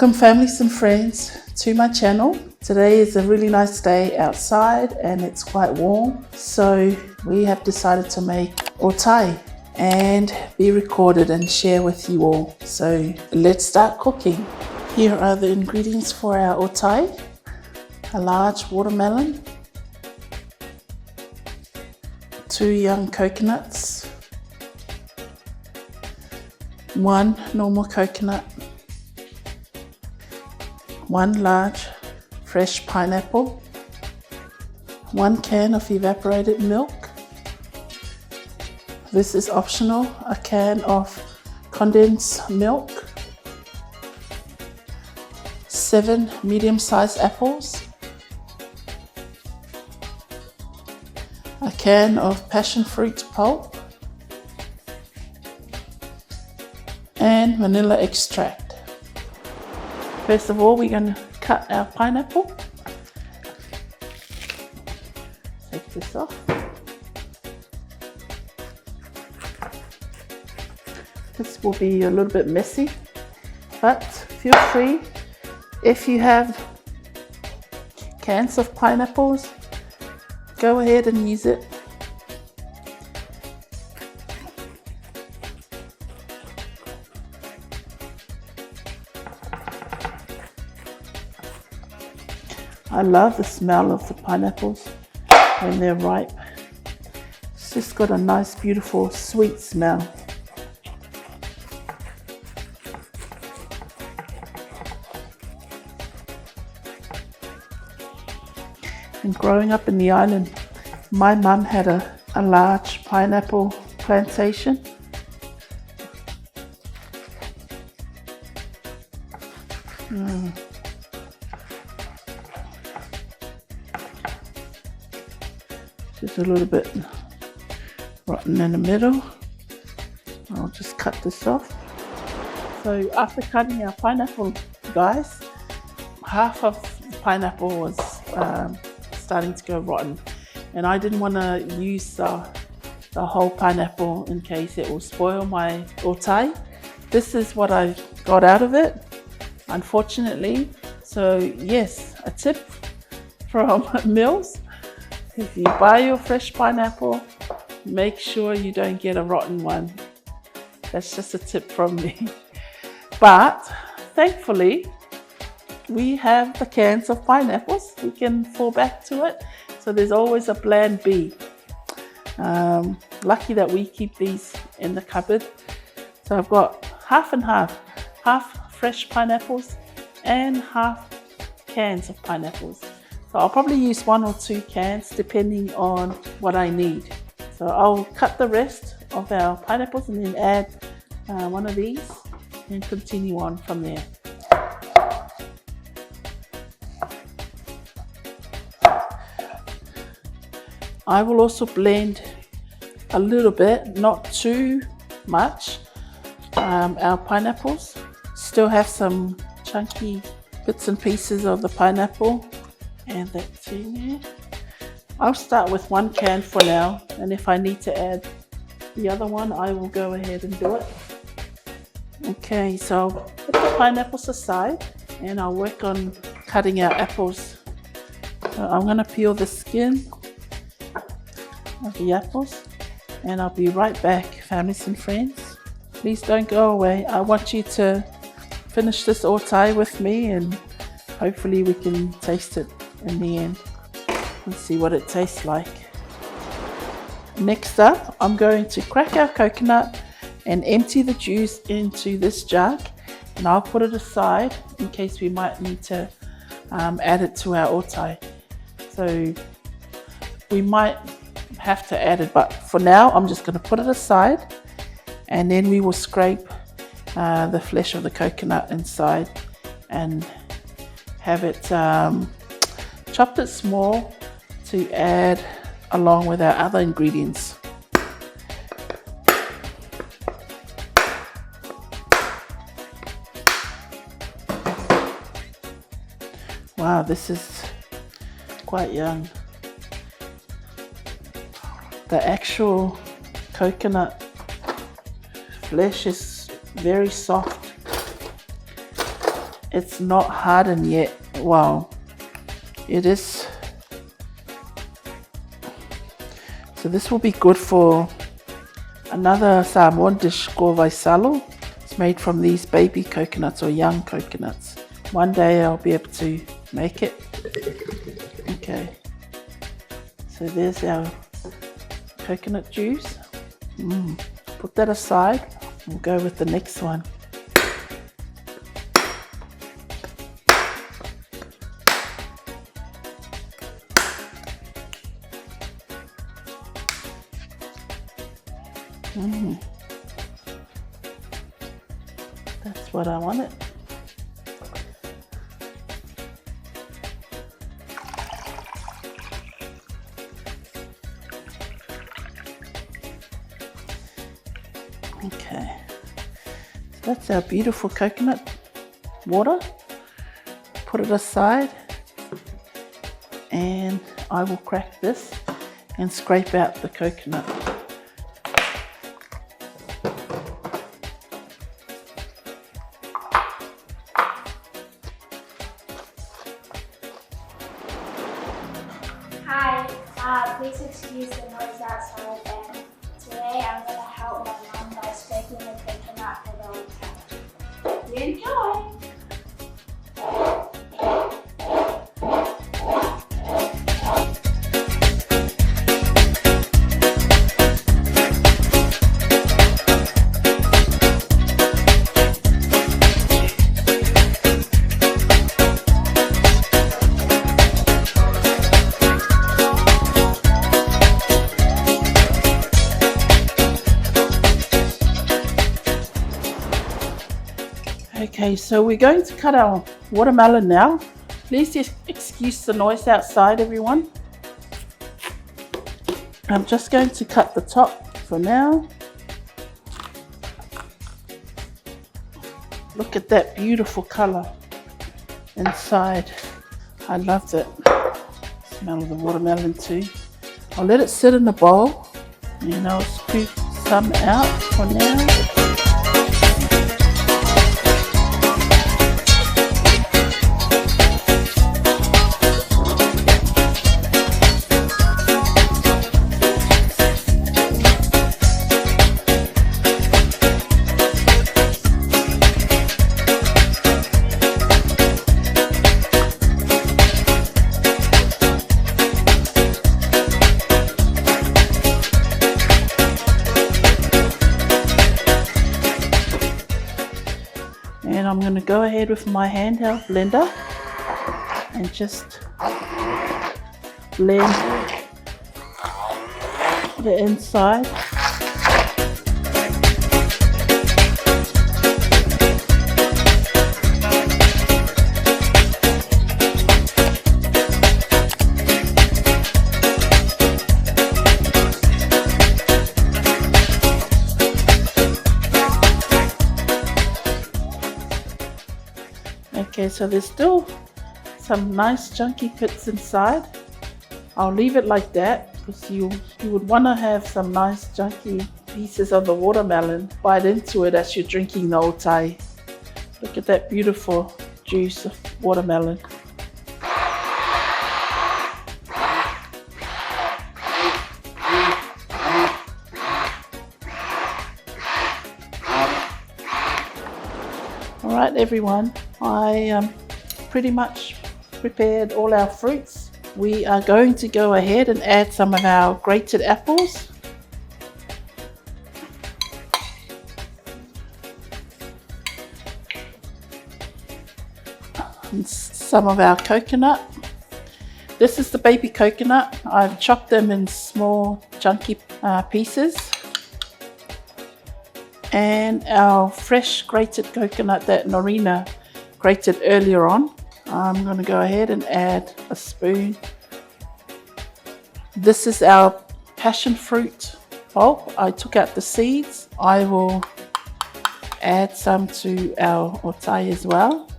Welcome families and friends to my channel. Today is a really nice day outside and it's quite warm, so we have decided to make Otai and be recorded and share with you all. So let's start cooking. Here are the ingredients for our Otai: a large watermelon, 2 young coconuts, 1 normal coconut, 1 large fresh pineapple, 1 can of evaporated milk. This is optional, a can of condensed milk, 7 medium-sized apples, a can of passion fruit pulp, and vanilla extract. First of all, we're going to cut our pineapple. Take this off. This will be a little bit messy, but feel free, if you have cans of pineapples, go ahead and use it. I love the smell of the pineapples when they're ripe. It's just got a nice, beautiful, sweet smell. And growing up in the island, my mum had a large pineapple plantation. Just a little bit rotten in the middle. I'll just cut this off. So after cutting our pineapple, guys, half of the pineapple was starting to go rotten, and I didn't want to use the whole pineapple in case it will spoil my Otai. This is what I got out of it, unfortunately. So yes, a tip from Mills: if you buy your fresh pineapple, make sure you don't get a rotten one. That's just a tip from me. But thankfully, we have the cans of pineapples. We can fall back to it. So there's always a plan B. Lucky that we keep these in the cupboard. So I've got half and half fresh pineapples and half cans of pineapples. So I'll probably use 1 or 2 cans depending on what I need. So I'll cut the rest of our pineapples and then add one of these and continue on from there. I will also blend a little bit, not too much, our pineapples. Still have some chunky bits and pieces of the pineapple. And that's in there. I'll start with 1 can for now, and if I need to add the other one, I will go ahead and do it. Okay, so I'll put the pineapples aside and I'll work on cutting our apples. So I'm going to peel the skin of the apples, and I'll be right back, families and friends. Please don't go away. I want you to finish this Otai with me, and hopefully we can taste it in the end and see what it tastes like. Next up, I'm going to crack our coconut and empty the juice into this jug, and I'll put it aside in case we might need to add it to our Otai. So we might have to add it, but for now I'm just going to put it aside, and then we will scrape the flesh of the coconut inside and have it chopped it small to add along with our other ingredients. Wow, this is quite young. The actual coconut flesh is very soft. it's not hardened yet. Wow, it is. So this will be good for another Samoan dish called vaisalo. It's made from these baby coconuts or young coconuts. One day I'll be able to make it. Okay, so there's our coconut juice. Put that aside. We'll go with the next one. That's what I wanted. Okay, so that's our beautiful coconut water. Put it aside, and I will crack this and scrape out the coconut. Hi, please excuse the noise outside, and today I'm going to help my mum by scraping the coconut for the Otai. Enjoy! Okay, so we're going to cut our watermelon now. Please just excuse the noise outside, everyone. I'm just going to cut the top for now. Look at that beautiful color inside. I love that smell of the watermelon too. I'll let it sit in the bowl and I'll scoop some out for now. And I'm going to go ahead with my handheld blender and just blend the inside. Okay, so there's still some nice chunky bits inside. I'll leave it like that because you would want to have some nice chunky pieces of the watermelon bite into it as you're drinking the Otai. Look at that beautiful juice of watermelon. Alright everyone, I pretty much prepared all our fruits. We are going to go ahead and add some of our grated apples. And some of our coconut. This is the baby coconut. I've chopped them in small chunky pieces. And our fresh grated coconut that Norina grated earlier on. I'm going to go ahead and add a spoon. This is our passion fruit pulp. I took out the seeds. I will add some to our Otai as well.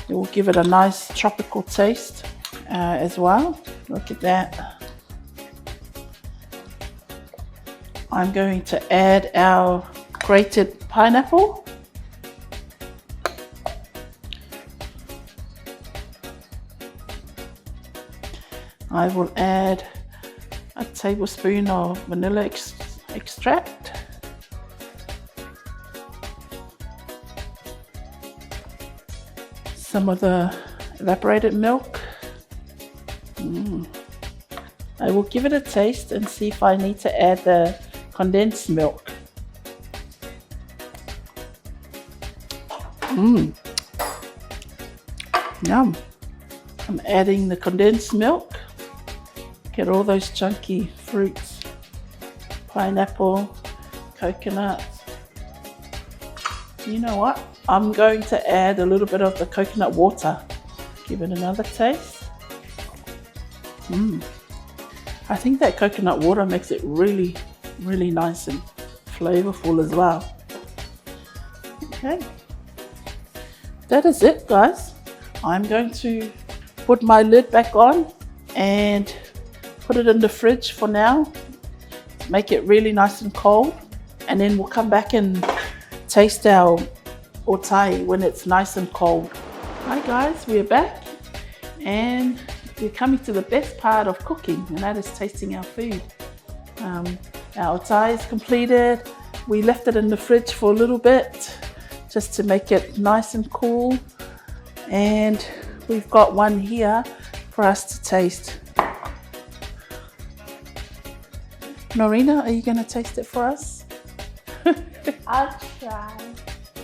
It will give it a nice tropical taste as well. Look at that. I'm going to add our grated pineapple. I will add a tablespoon of vanilla extract. Some of the evaporated milk. I will give it a taste and see if I need to add the condensed milk. Yum. I'm adding the condensed milk. Get all those chunky fruits. Pineapple, coconut. You know what? I'm going to add a little bit of the coconut water. Give it another taste. I think that coconut water makes it really, really nice and flavorful as well. Okay. That is it, guys. I'm going to put my lid back on and put it in the fridge for now. Make it really nice and cold. And then we'll come back and taste our Otai when it's nice and cold. Hi guys, we're back. And we're coming to the best part of cooking, and that is tasting our food. Our Otai is completed. We left it in the fridge for a little bit just to make it nice and cool. And we've got one here for us to taste. Norina, are you going to taste it for us? I'll try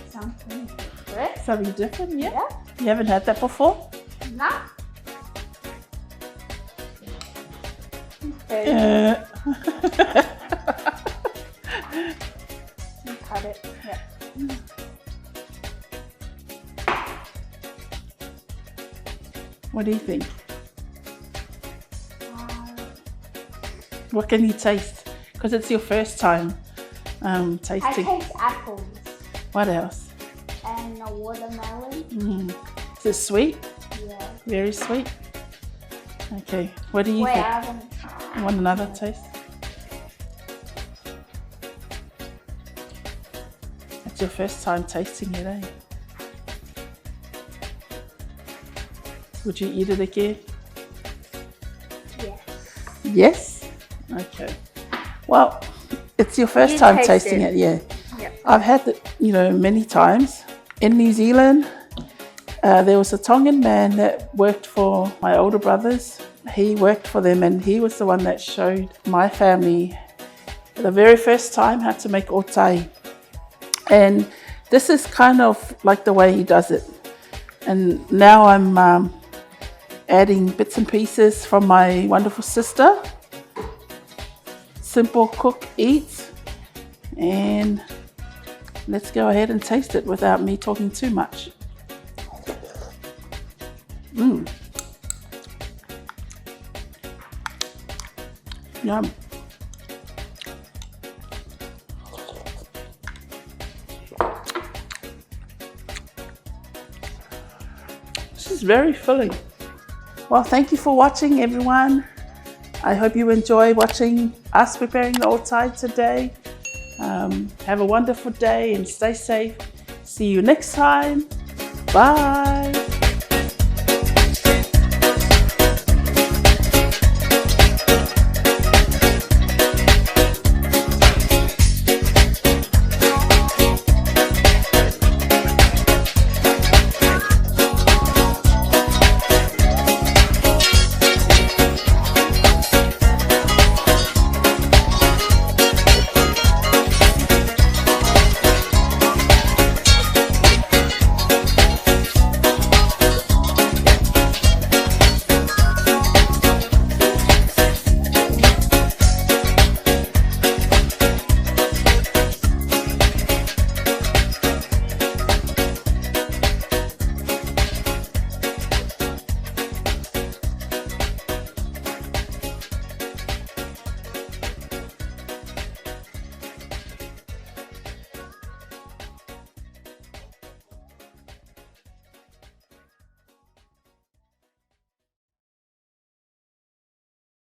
something different. Something different, yeah? Yeah. You haven't had that before? No. Okay. Cut it. Yeah. What do you think? What can you taste? Because it's your first time tasting. I taste apples. What else? And a watermelon. Is it sweet? Yeah. Very sweet? Okay, what do you Wait, think? I haven't. You want another taste? It's your first time tasting it, eh? Would you eat it again? Yes. Yes? Okay. Well, it's your first You time taste tasting it. it, yeah. Yep. I've had it, many times. In New Zealand, there was a Tongan man that worked for my older brothers. He worked for them, and he was the one that showed my family the very first time how to make Otai. And this is kind of like the way he does it. And now I'm adding bits and pieces from my wonderful sister. Simple cook, eat. And let's go ahead and taste it without me talking too much. Yum. This is very filling. Well, thank you for watching, everyone. I hope you enjoy watching us preparing the Otai today. Have a wonderful day and stay safe. See you next time. Bye.